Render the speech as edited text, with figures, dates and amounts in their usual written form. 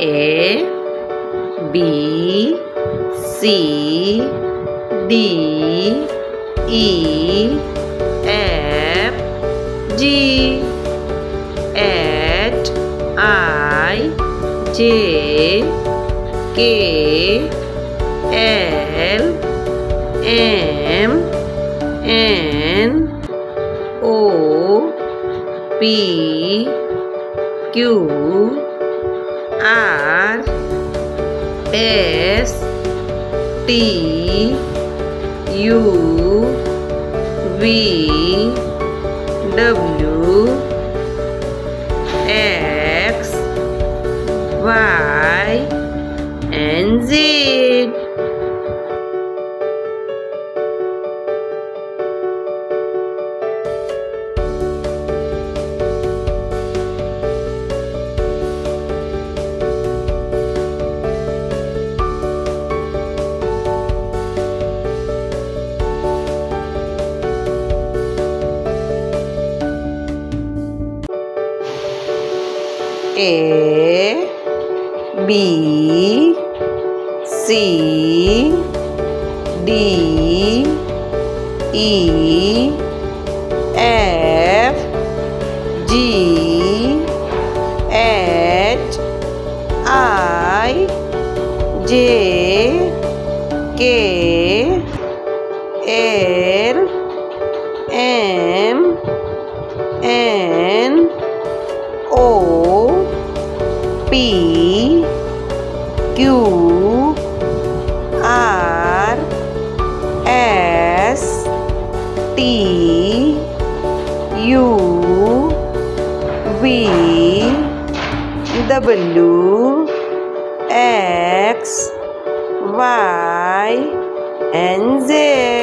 A B C D E F G H I J K L M N O P Q R S T U V W X Y and Z. A B C D E F G H I J K L M N O P Q R S T U V W X Y and Z.